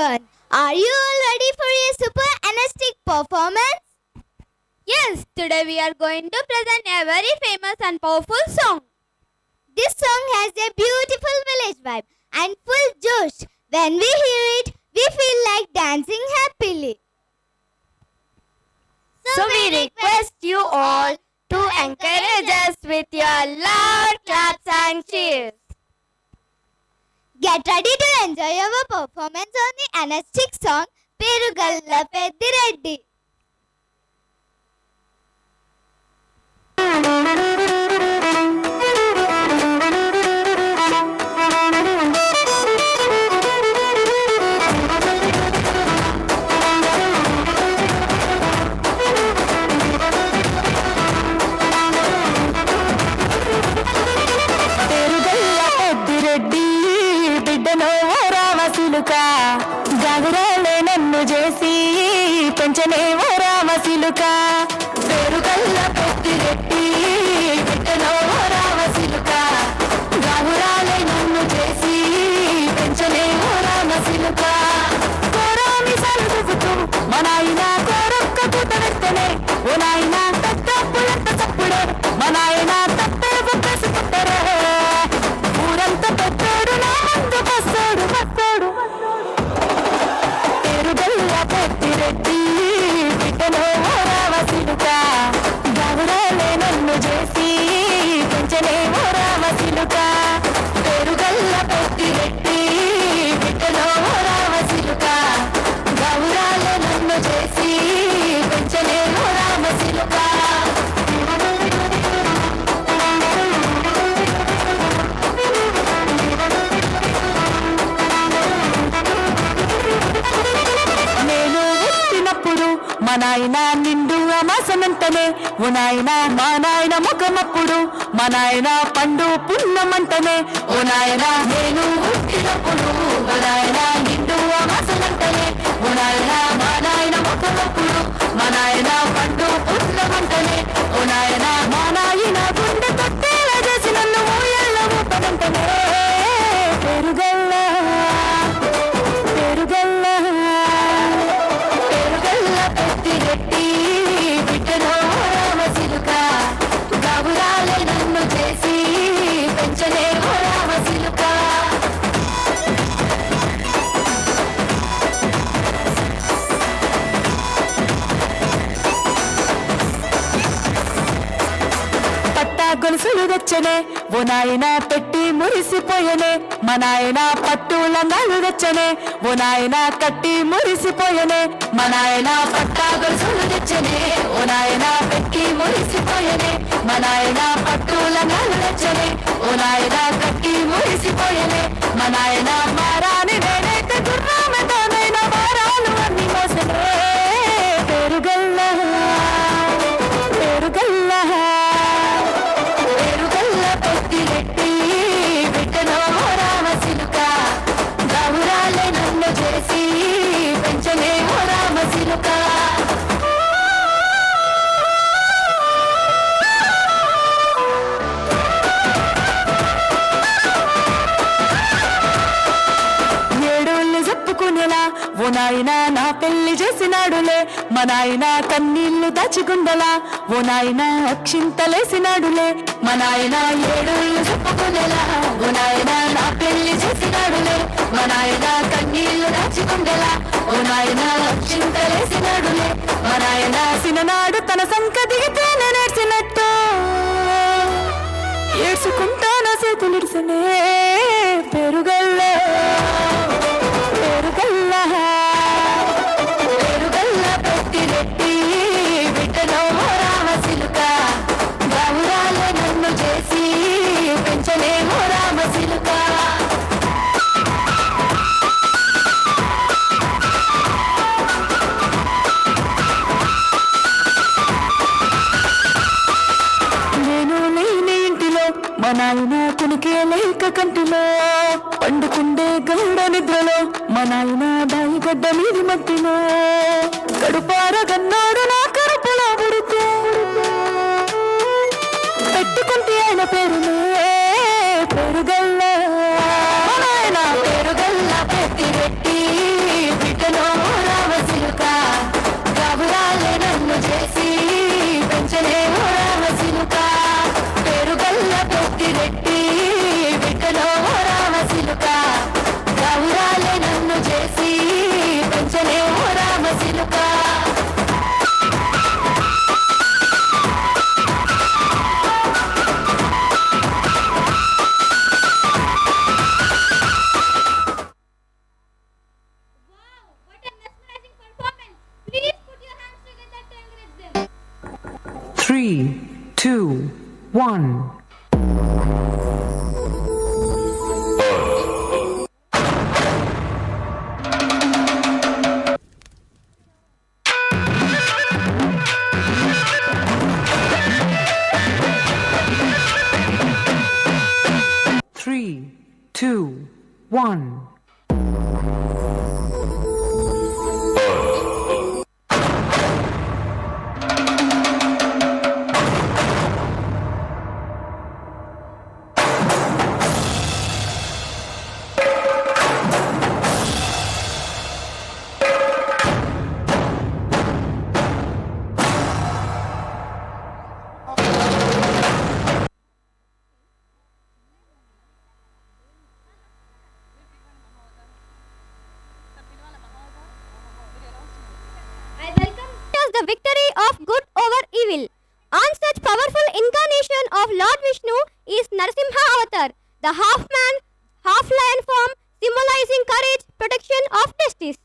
everyone. Are you all ready for a super energetic performance? Yes, today we are going to present a very famous and powerful song. This song has a beautiful village vibe and full josh. When we hear it, we feel like dancing happily. So we request you all to encourage us with your loud claps and cheers. Get ready to enjoy our performance on the energetic song Perugalla Peddireddi. గౌరాలే నన్ను చేసి పెంచనేవో రామసిలుక పేరుగల్ల పెద్దిరెడ్డి బిడ్డనోవో రామసిలుక గౌరాలే నన్ను చేసి పెంచనేవో రామసిలుక కోరామి సలుగుతూ మా నాయన కోరొక్క పూత వెత్తనే ఓ నాయన తప్పులంత చప్పుడే మా నాయన తప్పే బొప్పేసి పుట్టరే ఊరంత పెద్దోడు నా ముందు వస్తాడు వస్తాడు పేరుగల్ల పెద్దిరెడ్డి బిడ్డలో రామసిలుక గౌరాలే నన్ను చేసి పెంచనేవో రామసిలుక పేరుగల్ల పెద్దిరెడ్డి బిడ్డలో రామసిలుక గౌరాలే నన్ను చేసి పెంచనేవో రామసిలుక మా నాయన నిండు అమాసనంటనే ఓ నాయన మా నాయన ముఖమప్పుడు మా నాయన పండు పున్నమంటనే ఓ నాయన నేను పుట్టినప్పుడు మా నాయన నిండు అమాసనంటనే ఓ నాయన మా నాయన ముఖమప్పుడు మా నాయన పండు పున్నమంటనే ఓ నాయన మా నాయన గుండె కొట్టేలా చేసి నన్ను ఊయల్ల ఊపనంటనే పెరుగల్ల పెరుగల్ల పెద్దిరెడ్డి బిడ్డలో రామసిలుక గౌరాలే నన్ను చేసి పెంచలేవో రామసిలుక పట్టా గొలుసులు తెచ్చనే ఓ నాయన పెట్టి మురిసిపోయనే మా నాయన పట్టు లంగాలు తెచ్చనే ఓ నాయన కట్టి మురిసిపోయనే మా నాయన పట్టా గొలుసులు తెచ్చనే ఓ నాయన పెట్టి మురిసిపోయనే మా నాయన పట్టు లంగాలు తెచ్చనే ఓ నాయన కట్టి మురిసిపోయనే మా నాయన మారాని నేనైతే గుర్రామెతోనైన మారాలు అన్ని మోసనే పెరుగల్ల పెరుగల్ల పేరుగల్ల పెద్దిరెడ్డి బిడ్డలో రామసిలుక గౌరాలే నన్ను చేసి పెంచలేవో రామసిలుక ఏడోళ్ళు చెప్పుకునేలా ఓ నాయన నా పెళ్లి చేసినాడులే మా నాయన కన్నీళ్లు దాచిగుండలా ఓ నాయన అక్షింతలేసినాడులే మా నాయన ఏడోళ్ళు చెప్పుకునేలా ఓ నాయన నా పెళ్లి చేసినాడులే మా నాయన కన్నీళ్లు దాచిగుండలా ఓ నాయన అక్షింతలేసినాడులే మా నాయన సిననాడు తన సంక దిగితే నేర్చినట్టు ఏడ్చుకుంటానా చేతులిడిసనే పెరుగల్ల పెరుగల్ల పెరుగల్ల పెద్దిరెడ్డి బిడ్డలో రామసిలుక గౌరాలే నన్ను చేసి పెంచలేవో రామసిలుక నేను లేని ఇంటిలో మా నాయన కునికే లేక కంటిలో పండుకుండే గౌడ నిద్రలో మా నాయన దాయిగడ్డ మీది మట్టిలో కడుపార గన్నాడు నా కడుపులో ఉడుకు పెట్టుకుంటే ఆయన పేరునే పెరుగల్ల మా నాయన పెరుగల్ల Peddireddy 3, 2, 1. Three, two, one. I welcome the victory of good over evil. On such powerful incarnation of Lord Vishnu is Narasimha Avatar, the half-man, half-lion form symbolizing courage, protection of justice.